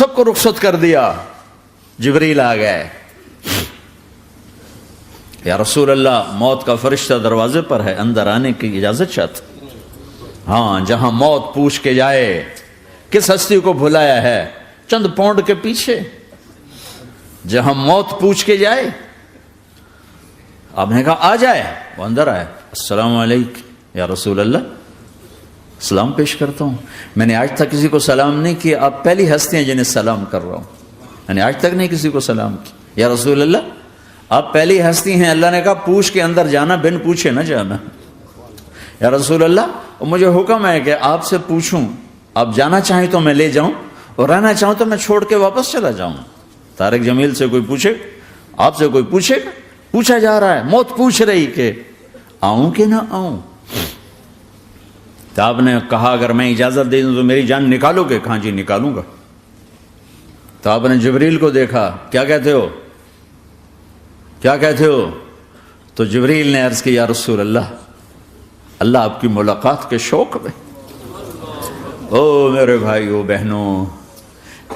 سب کو رخصت کر دیا. جبریل آ گئے. یا رسول اللہ موت کا فرشتہ دروازے پر ہے, اندر آنے کی اجازت چاہتا. ہاں, جہاں موت پوچھ کے جائے کس ہستی کو بھلایا ہے, چند پونڈ کے پیچھے. جہاں موت پوچھ کے جائے, آپ نے کہا آ جائے, وہ اندر آئے. السلام علیکم یا رسول اللہ, سلام پیش کرتا ہوں. میں نے آج تک کسی کو سلام نہیں کیا, آپ پہلی ہستی ہیں جنہیں سلام کر رہا ہوں. میں نے آج تک نہیں کسی کو سلام کیا. یا رسول اللہ آپ پہلی ہستی ہیں. اللہ نے کہا پوچھ کے اندر جانا, بن پوچھے نہ جانا. یا رسول اللہ مجھے حکم ہے کہ آپ سے پوچھوں, آپ جانا چاہیں تو میں لے جاؤں, اور رہنا چاہوں تو میں چھوڑ کے واپس چلا جاؤں. طارق جمیل سے کوئی پوچھے, آپ سے کوئی پوچھے, پوچھا جا رہا ہے, موت پوچھ رہی کہ آؤں کہ نہ آؤں. تو آپ نے کہا اگر میں اجازت دے دوں تو میری جان نکالو گے؟ کہاں جی نکالوں گا. تو آپ نے جبریل کو دیکھا, کیا کہتے ہو, کیا کہتے ہو؟ تو جبریل نے عرض کی یا رسول اللہ, اللہ آپ کی ملاقات کے شوق میں. او میرے بھائیو بہنوں,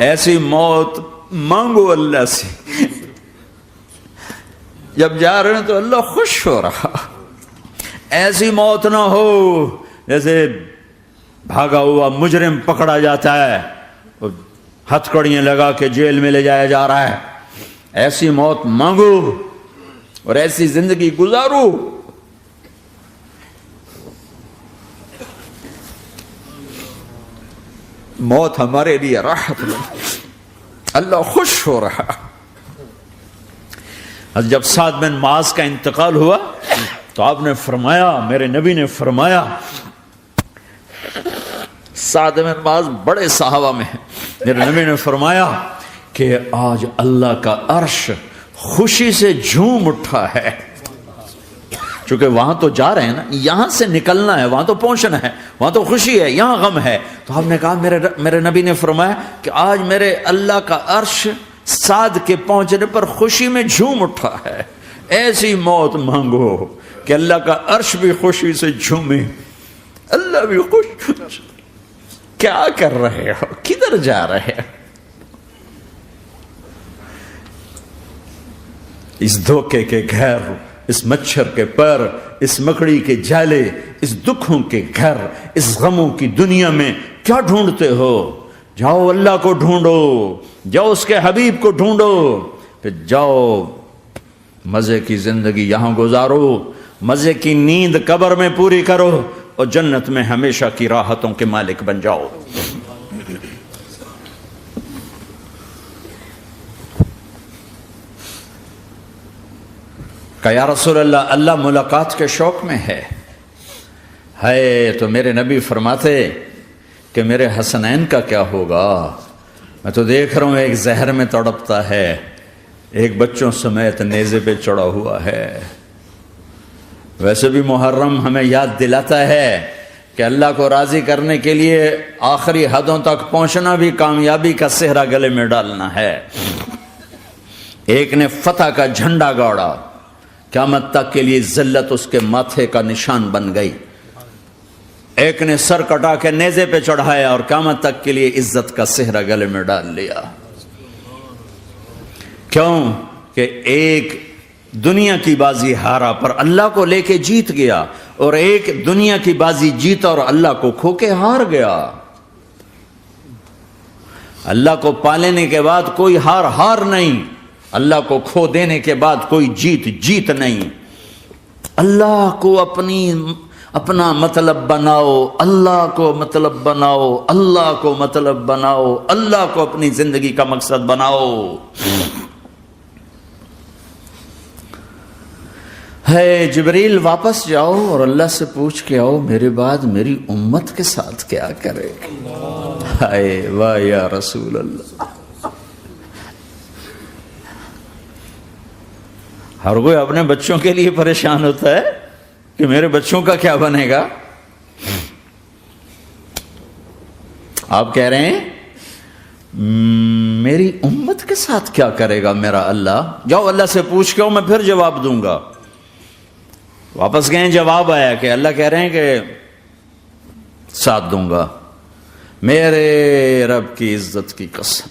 ایسی موت مانگو اللہ سے. جب جا رہے ہیں تو اللہ خوش ہو رہا. ایسی موت نہ ہو جیسے بھاگا ہوا مجرم پکڑا جاتا ہے, ہتھکڑیاں لگا کے جیل میں لے جایا جا رہا ہے. ایسی موت مانگو اور ایسی زندگی گزارو. موت ہمارے لیے راحت ہے, اللہ خوش ہو رہا. جب سعد بن معاذ کا انتقال ہوا تو آپ نے فرمایا, میرے نبی نے فرمایا, سعد بن معاذ بڑے صحابہ میں ہیں, میرے نبی نے فرمایا کہ آج اللہ کا عرش خوشی سے جھوم اٹھا ہے. چونکہ وہاں تو جا رہے ہیں نا, یہاں سے نکلنا ہے, وہاں تو پہنچنا ہے, وہاں تو خوشی ہے, یہاں غم ہے. تو آپ نے کہا, میرے نبی نے فرمایا کہ آج میرے اللہ کا عرش سعد کے پہنچنے پر خوشی میں جھوم اٹھا ہے. ایسی موت مانگو کہ اللہ کا عرش بھی خوشی سے جھومے, اللہ بھی خوش. کیا کر رہے ہو, کدھر جا رہے ہو؟ اس دھوکے کے گھر, اس مچھر کے پر, اس مکڑی کے جالے, اس دکھوں کے گھر, اس غموں کی دنیا میں کیا ڈھونڈتے ہو؟ جاؤ اللہ کو ڈھونڈو, جاؤ اس کے حبیب کو ڈھونڈو, پھر جاؤ مزے کی زندگی یہاں گزارو, مزے کی نیند قبر میں پوری کرو, اور جنت میں ہمیشہ کی راحتوں کے مالک بن جاؤ. کہ یا رسول اللہ, اللہ ملاقات کے شوق میں ہے. تو میرے نبی فرماتے کہ میرے حسنین کا کیا ہوگا؟ میں تو دیکھ رہا ہوں ایک زہر میں تڑپتا ہے, ایک بچوں سمیت نیزے پہ چڑھا ہوا ہے. ویسے بھی محرم ہمیں یاد دلاتا ہے کہ اللہ کو راضی کرنے کے لیے آخری حدوں تک پہنچنا بھی کامیابی کا صحرا گلے میں ڈالنا ہے. ایک نے فتح کا جھنڈا گاڑا, قیامت تک کے لیے ذلت اس کے ماتھے کا نشان بن گئی. ایک نے سر کٹا کے نیزے پہ چڑھایا اور قیامت تک کے لیے عزت کا صحرا گلے میں ڈال لیا. کیوں کہ ایک دنیا کی بازی ہارا پر اللہ کو لے کے جیت گیا, اور ایک دنیا کی بازی جیتا اور اللہ کو کھو کے ہار گیا. اللہ کو پالینے کے بعد کوئی ہار نہیں, اللہ کو کھو دینے کے بعد کوئی جیت نہیں. اللہ کو اپنا مطلب بناؤ, اللہ کو مطلب بناؤ, اللہ کو مطلب بناؤ, اللہ کو اپنی زندگی کا مقصد بناؤ. ہے جبریل واپس جاؤ اور اللہ سے پوچھ کے آؤ میرے بعد میری امت کے ساتھ کیا کرے. ہائے واہ یا رسول اللہ. ہر کوئی اپنے بچوں کے لیے پریشان ہوتا ہے کہ میرے بچوں کا کیا بنے گا. آپ کہہ رہے ہیں میری امت کے ساتھ کیا کرے گا میرا اللہ. جاؤ اللہ سے پوچھ کے آؤ, میں پھر جواب دوں گا. واپس گئے, جواب آیا کہ اللہ کہہ رہے ہیں کہ ساتھ دوں گا. میرے رب کی عزت کی قسم,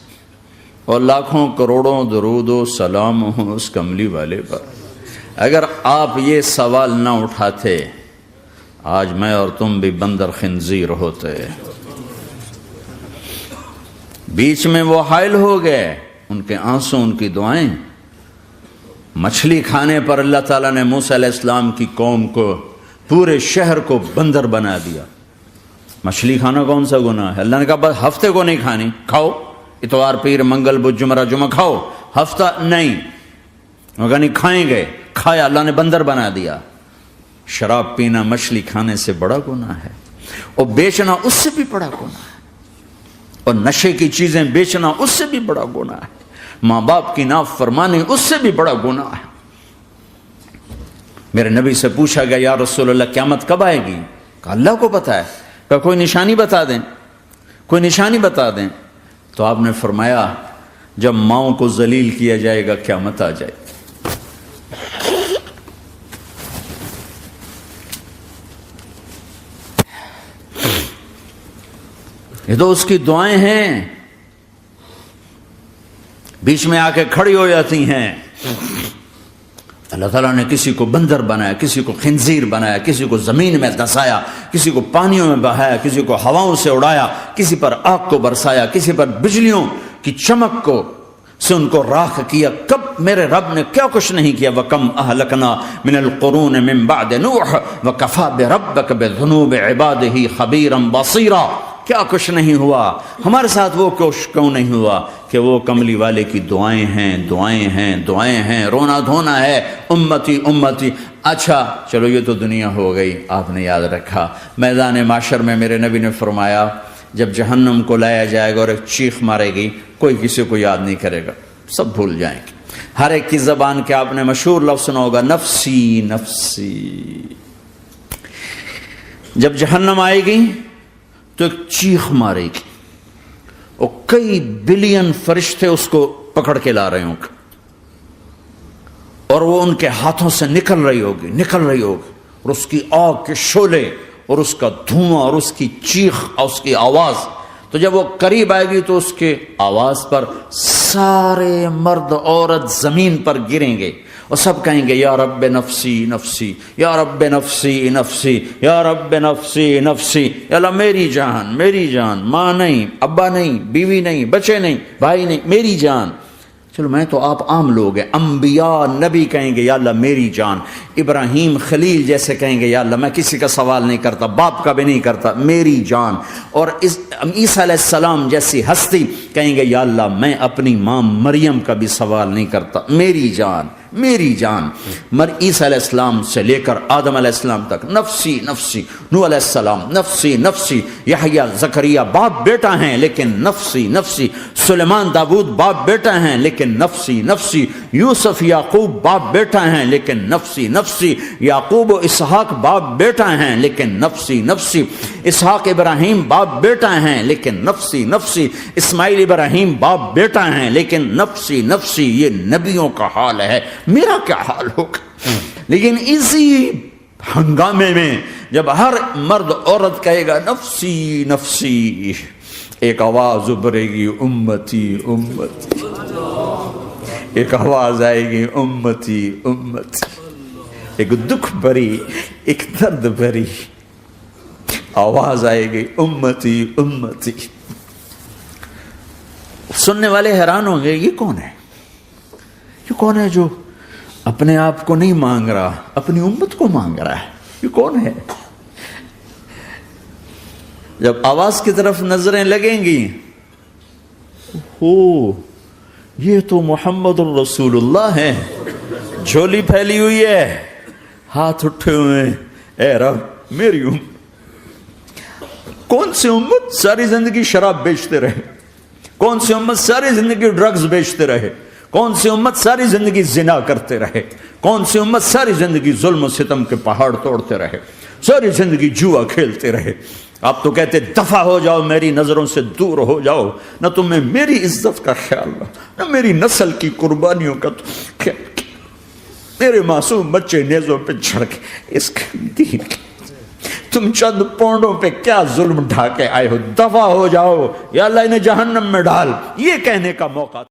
اور لاکھوں کروڑوں درود و سلام ہوں اس کملی والے پر۔ اگر آپ یہ سوال نہ اٹھاتے آج میں اور تم بھی بندر خنزیر ہوتے۔ بیچ میں وہ حائل ہو گئے، ان کے آنسو، ان کی دعائیں۔ مچھلی کھانے پر اللہ تعالیٰ نے موسیٰ علیہ السلام کی قوم کو، پورے شہر کو بندر بنا دیا۔ مچھلی کھانا کون سا گناہ ہے؟ اللہ نے کہا بس ہفتے کو نہیں کھانی، کھاؤ اتوار پیر منگل بدھ جمعہ جمعہ کھاؤ، ہفتہ نہیں۔ وہ کہا نہیں کھائیں گے، کھایا، اللہ نے بندر بنا دیا۔ شراب پینا مچھلی کھانے سے بڑا گناہ ہے، اور بیچنا اس سے بھی بڑا گناہ ہے، اور نشے کی چیزیں بیچنا اس سے بھی بڑا گناہ ہے، ماں باپ کی نافرمانی اس سے بھی بڑا گناہ ہے۔ میرے نبی سے پوچھا گیا یا رسول اللہ قیامت کب آئے گی؟ کہا اللہ کو پتا ہے۔ کہا کوئی نشانی بتا دیں، کوئی نشانی بتا دیں۔ تو آپ نے فرمایا جب ماؤں کو ذلیل کیا جائے گا قیامت آ جائے گی۔ یہ تو اس کی دعائیں ہیں، بیچ میں آ کے کھڑی ہو جاتی ہیں۔ اللہ تعالیٰ نے کسی کو بندر بنایا، کسی کو خنزیر بنایا، کسی کو زمین میں دسایا، کسی کو پانیوں میں بہایا، کسی کو ہواؤں سے اڑایا، کسی پر آگ کو برسایا، کسی پر بجلیوں کی چمک کو سے ان کو راکھ کیا۔ کب میرے رب نے کیا کچھ نہیں کیا۔ وَكَمْ أَهْلَكْنَا مِنَ الْقُرُونِ مِنْ بَعْدِ نُوحٍ وَكَفَى بِرَبِّكَ بِذُنُوبِ عِبَادِهِ خَبِيرًا بَصِيرًا۔ کیا کچھ نہیں ہوا ہمارے ساتھ، وہ کچھ کیوں نہیں ہوا کہ وہ کملی والے کی دعائیں ہیں، دعائیں ہیں، دعائیں ہیں، رونا دھونا ہے، امتی امتی۔ اچھا چلو یہ تو دنیا ہو گئی، آپ نے یاد رکھا میدان معاشر میں میرے نبی نے فرمایا جب جہنم کو لایا جائے گا اور ایک چیخ مارے گی، کوئی کسی کو یاد نہیں کرے گا، سب بھول جائیں گے۔ ہر ایک کی زبان کے آپ نے مشہور لفظ سنا ہوگا نفسی نفسی۔ جب جہنم آئے گی تو ایک چیخ مارے گی، اور کئی بلین فرشتے اس کو پکڑ کے لا رہے ہوں گے، اور وہ ان کے ہاتھوں سے نکل رہی ہوگی، اور اس کی آگ کے شعلے اور اس کا دھواں اور اس کی چیخ اور اس کی آواز۔ تو جب وہ قریب آئے گی تو اس کے آواز پر سارے مرد عورت زمین پر گریں گے، اور سب کہیں گے یا رب نفسی نفسی، یا رب نفسی نفسی، یا رب نفسی نفسی۔ یا اللہ میری جان، میری جان، ماں نہیں، ابا نہیں، بیوی نہیں، بچے نہیں، بھائی نہیں، میری جان۔ چلو میں تو آپ عام لوگ ہیں، انبیاء نبی کہیں گے یا اللہ میری جان، ابراہیم خلیل جیسے کہیں گے یا اللہ میں کسی کا سوال نہیں کرتا، باپ کا بھی نہیں کرتا، میری جان۔ اور عیسیٰ علیہ السلام جیسی ہستی کہیں گے یا اللہ میں اپنی ماں مریم کا بھی سوال نہیں کرتا، میری جان، میری جان۔ عیسیٰ علیہ السلام سے لے کر آدم علیہ السلام تک نفسی نفسی، نوح علیہ السلام نفسی نفسی، یحییٰ زکریا باپ بیٹا ہیں لیکن نفسی نفسی، سلیمان داؤد باپ بیٹا ہیں لیکن نفسی نفسی، یوسف یعقوب باپ بیٹا ہیں لیکن نفسی نفسی، یعقوب و اسحاق باپ بیٹا ہیں لیکن نفسی نفسی، اسحاق ابراہیم باپ بیٹا ہیں لیکن نفسی نفسی، اسماعیل ابراہیم باپ بیٹا ہیں لیکن نفسی نفسی۔ یہ نبیوں کا حال ہے، میرا کیا حال ہوگا؟ لیکن اسی ہنگامے میں جب ہر مرد عورت کہے گا نفسی نفسی، ایک آواز ابھرے گی امتی امتی، ایک آواز آئے گی امتی امتی، ایک دکھ بھری، ایک درد بھری آواز آئے گی امتی امتی۔ سننے والے حیران ہوں گے یہ کون ہے، یہ کون ہے جو اپنے آپ کو نہیں مانگ رہا، اپنی امت کو مانگ رہا ہے، یہ کون ہے؟ جب آواز کی طرف نظریں لگیں گی، ہو یہ تو محمد الرسول اللہ ہے، جھولی پھیلی ہوئی ہے، ہاتھ اٹھے ہوئے، اے رب میری امت۔ کون سی امت ساری زندگی شراب بیچتے رہے، کون سی امت ساری زندگی ڈرگز بیچتے رہے، کون سی امت ساری زندگی زنا کرتے رہے، کون سی امت ساری زندگی ظلم و ستم کے پہاڑ توڑتے رہے، ساری زندگی جوا کھیلتے رہے۔ آپ تو کہتے دفع ہو جاؤ، میری نظروں سے دور ہو جاؤ، نہ تمہیں میری عزت کا خیال نہ میری نسل کی قربانیوں کا خیال، میرے معصوم بچے نیزوں پہ چڑھ کے اس دین کے تم چند پونڈوں پہ کیا ظلم ڈھا کے آئے ہو، دفع ہو جاؤ یا اللہ انہیں جہنم میں ڈال، یہ کہنے کا موقع